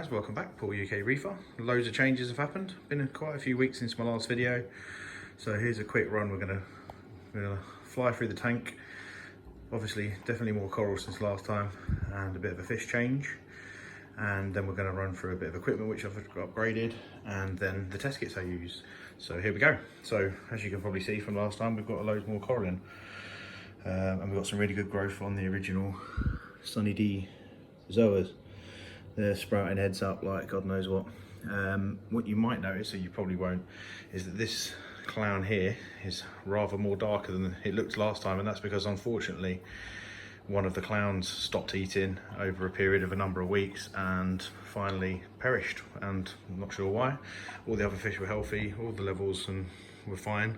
guys, welcome back, Paul UK Reefer. Loads of changes have happened. Been quite a few weeks since my last video. So here's a quick run. We're gonna fly through the tank. Obviously, definitely more coral since last time and a bit of a fish change. And then we're gonna run through a bit of equipment which I've upgraded and then the test kits I use. So here we go. So as you can probably see from last time, we've got a load more coral in. And we've got some really good growth on the original Sunny D zoas. They're sprouting heads up like God knows what. What you might notice, or you probably won't, is that this clown here is rather more darker than it looked last time, and that's because unfortunately one of the clowns stopped eating over a period of a number of weeks and finally perished, and I'm not sure why. All the other fish were healthy, all the levels and were fine.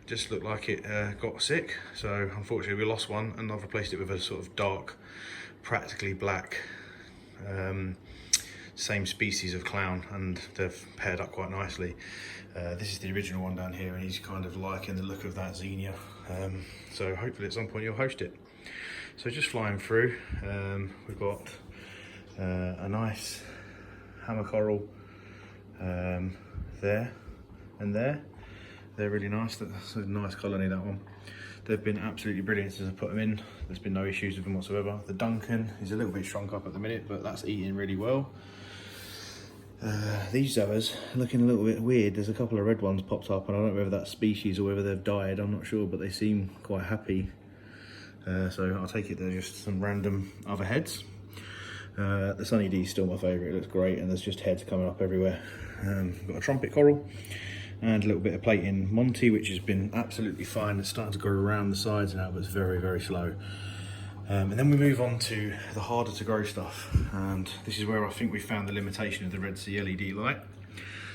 Just looked like it got sick, so unfortunately we lost one, and I've replaced it with a sort of dark, practically black same species of clown, and they've paired up quite nicely. This is the original one down here, and he's kind of liking the look of that xenia, so hopefully at some point you'll host it. So just flying through, we've got a nice hammer coral there and there. They're really nice. That's a nice colony, that one. They've been absolutely brilliant since I put them in. There's been no issues with them whatsoever. The Duncan is a little bit shrunk up at the minute, but that's eating really well. These zoas are looking a little bit weird. There's a couple of red ones popped up, and I don't know whether that's species or whether they've died. I'm not sure, but they seem quite happy. So I'll take it they're just some random other heads. The Sunny D is still my favourite. It looks great, and there's just heads coming up everywhere. Got a trumpet coral and a little bit of plating Monty, which has been absolutely fine. It's starting to go around the sides now, but it's very, very slow. And then we move on to the harder to grow stuff, and this is where I think we found the limitation of the Red Sea LED light.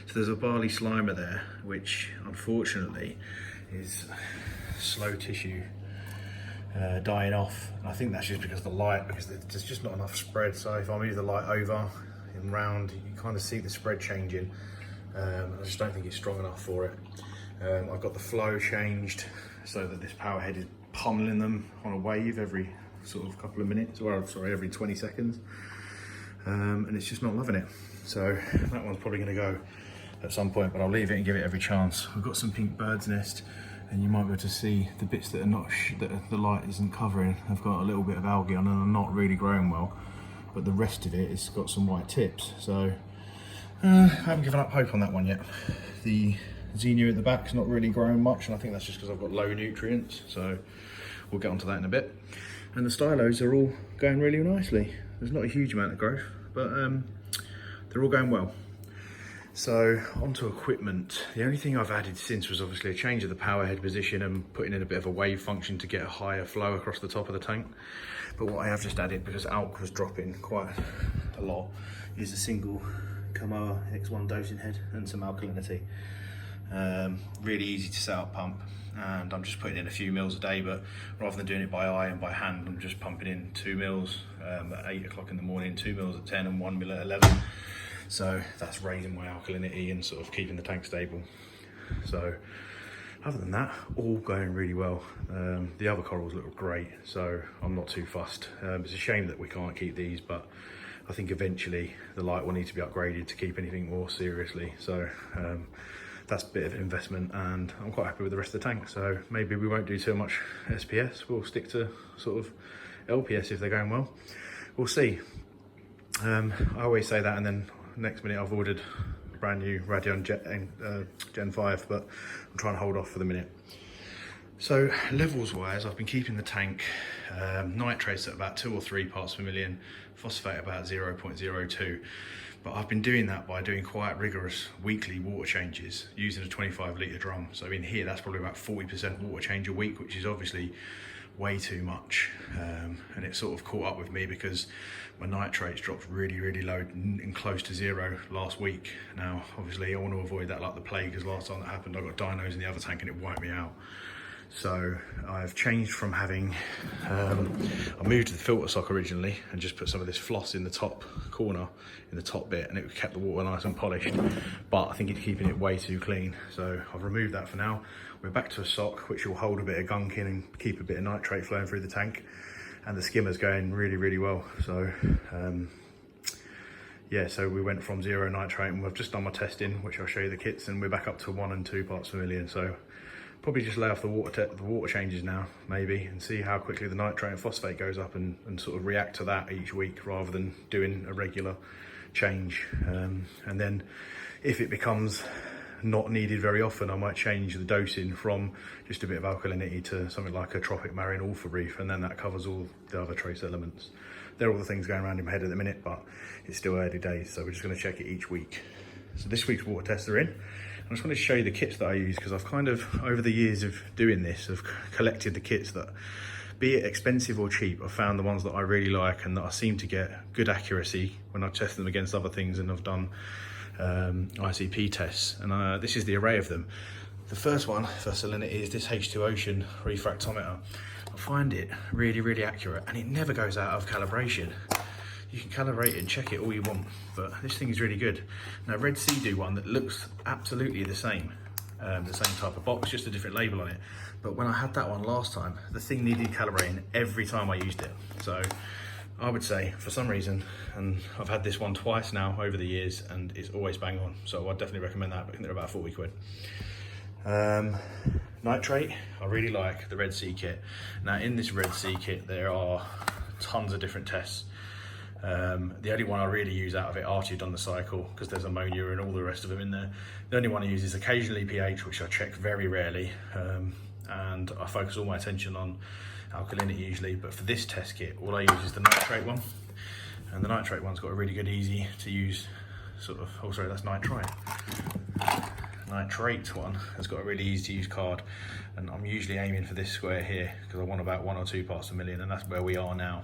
So there's a barley slimer there, which unfortunately is slow tissue dying off. And I think that's just because of the light, because there's just not enough spread. So if I move the light over and round, you kind of see the spread changing. I just don't think it's strong enough for it. I've got the flow changed so that this power head is pummeling them on a wave every sort of couple of minutes, or sorry, every 20 seconds. And it's just not loving it. So that one's probably gonna go at some point, but I'll leave it and give it every chance. We've got some pink bird's nest, and you might be able to see the bits that are not, that the light isn't covering. I've got a little bit of algae on, and I'm not really growing well, but the rest of it has got some white tips. So I haven't given up hope on that one yet. The xenia at the back's not really growing much, and I think that's just because I've got low nutrients, so we'll get onto that in a bit. And the stylos are all going really nicely. There's not a huge amount of growth, but they're all going well. So onto equipment. The only thing I've added since was obviously a change of the power head position and putting in a bit of a wave function to get a higher flow across the top of the tank. But what I have just added, because alk was dropping quite a lot, is a single Kamoa X1 dosing head and some alkalinity. Really easy to set up pump, and I'm just putting in a few mils a day, but rather than doing it by eye and by hand, I'm just pumping in 2 mils at 8 o'clock in the morning, 2 mils at 10 and 1 mil at 11. So that's raising my alkalinity and sort of keeping the tank stable. So other than that, all going really well. The other corals look great, so I'm not too fussed. It's a shame that we can't keep these, but I think eventually the light will need to be upgraded to keep anything more seriously. So that's a bit of investment, and I'm quite happy with the rest of the tank. So maybe we won't do too much SPS. We'll stick to sort of LPS if they're going well. We'll see. I always say that, and then next minute I've ordered a brand new Radeon Gen 5, but I'm trying to hold off for the minute. So levels wise, I've been keeping the tank nitrates at about 2 or 3 parts per million, phosphate about 0.02. But I've been doing that by doing quite rigorous weekly water changes using a 25 litre drum. So in here, that's probably about 40% water change a week, which is obviously way too much. And it sort of caught up with me because my nitrates dropped really, really low and close to 0 last week. Now, obviously I want to avoid that like the plague, because last time that happened, I got dinos in the other tank and it wiped me out. So I've changed from having, I moved to the filter sock originally and just put some of this floss in the top corner, in the top bit, and it kept the water nice and polished, but I think it's keeping it way too clean. So I've removed that for now. We're back to a sock, which will hold a bit of gunk in and keep a bit of nitrate flowing through the tank. And the skimmer's going really, really well. So yeah, so we went from 0 nitrate, and we've just done my testing, which I'll show you the kits, and we're back up to 1 and 2 parts per million. So probably just lay off the water changes now, maybe, and see how quickly the nitrate and phosphate goes up, and sort of react to that each week rather than doing a regular change. And then if it becomes not needed very often, I might change the dosing from just a bit of alkalinity to something like a tropic marine all for reef, and then that covers all the other trace elements. They're all the things going around in my head at the minute, but it's still early days, so we're just going to check it each week. So this week's water tests are in. I just wanted to show you the kits that I use, because I've kind of, over the years of doing this, I've collected the kits that, be it expensive or cheap, I've found the ones that I really like and that I seem to get good accuracy when I test them against other things, and I've done ICP tests, and this is the array of them. The first one for salinity is this H2 Ocean Refractometer. I find it really, really accurate, and it never goes out of calibration. You can calibrate it and check it all you want, but this thing is really good. Now, Red Sea do one that looks absolutely the same type of box, just a different label on it. But when I had that one last time, the thing needed calibrating every time I used it. So I would say, for some reason, and I've had this one twice now over the years, and it's always bang on. So I'd definitely recommend that. I think they're about 40 quid. Nitrate, I really like the Red Sea kit. Now, in this Red Sea kit, there are tons of different tests. The only one I really use out of it, Archie done the cycle, because there's ammonia and all the rest of them in there. The only one I use is occasionally pH, which I check very rarely, and I focus all my attention on alkalinity usually. But for this test kit, all I use is the nitrate one, and the nitrate one's got a really good, easy to use sort of, oh sorry, that's nitrite. Nitrate one has got a really easy to use card, and I'm usually aiming for this square here because I want about 1 or 2 parts per million, and that's where we are now.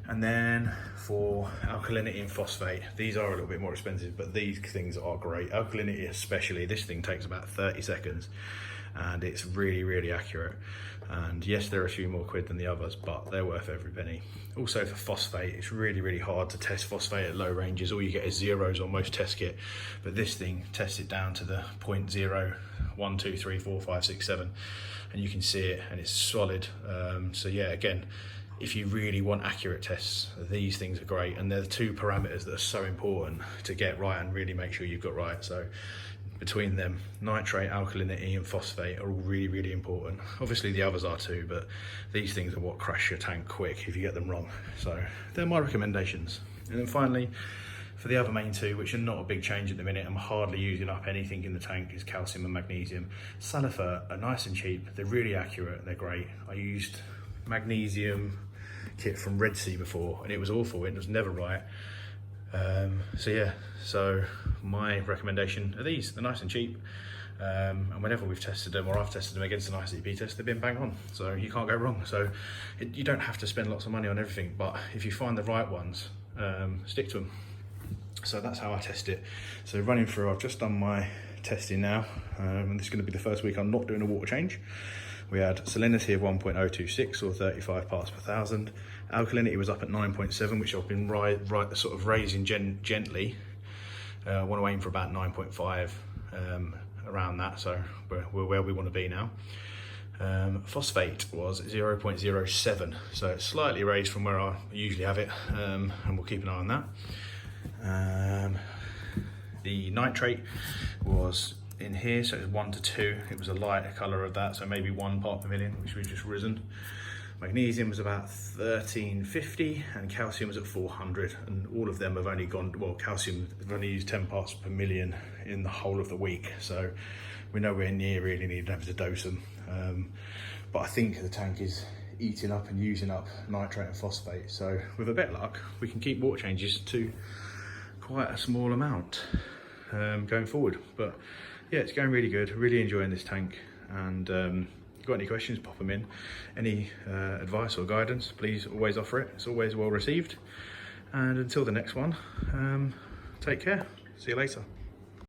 And then for alkalinity and phosphate, these are a little bit more expensive, but these things are great. Alkalinity especially, this thing takes about 30 seconds and it's really, really accurate. And yes, they're a few more quid than the others, but they're worth every penny. Also for phosphate, it's really, really hard to test phosphate at low ranges. All you get is zeros on most test kit, but this thing tests it down to the 0.0, 1, 2, 3, 4, 5, 6, 7, and you can see it, and it's solid. So yeah, again, if you really want accurate tests, these things are great, and they're the 2 parameters that are so important to get right and really make sure you've got right. So between them, nitrate, alkalinity and phosphate are all really, really important. Obviously the others are too, but these things are what crash your tank quick if you get them wrong. So they're my recommendations. And then finally, for the other main 2, which are not a big change at the minute, I'm hardly using up anything in the tank, is calcium and magnesium. Sulfur are nice and cheap, they're really accurate, they're great. I used magnesium kit from Red Sea before, and it was awful, it was never right. So yeah, so my recommendation are these. They're nice and cheap, and whenever we've tested them, or I've tested them against an ICP test, they've been bang on, so you can't go wrong. So you don't have to spend lots of money on everything, but if you find the right ones, stick to them. So that's how I test it. So running through, I've just done my testing now, and this is going to be the first week I'm not doing a water change. We had salinity of 1.026 or 35 parts per thousand. Alkalinity was up at 9.7, which I've been sort of raising gently. I want to aim for about 9.5, around that, so we're where we want to be now. Phosphate was 0.07, so it's slightly raised from where I usually have it, and we'll keep an eye on that. The nitrate was in here, so it's 1 to 2. It was a lighter colour of that, so maybe 1 part per million, which we've just risen. Magnesium was about 1350, and calcium was at 400, and all of them have only gone, well, calcium, we've only used 10 parts per million in the whole of the week, so we're nowhere near really needing having to dose them. But I think the tank is eating up and using up nitrate and phosphate, so with a bit of luck, we can keep water changes to quite a small amount going forward. But yeah, it's going really good, really enjoying this tank, and if you've got any questions, pop them in. Any advice or guidance, please always offer it. It's always well received. And until the next one, take care. See you later.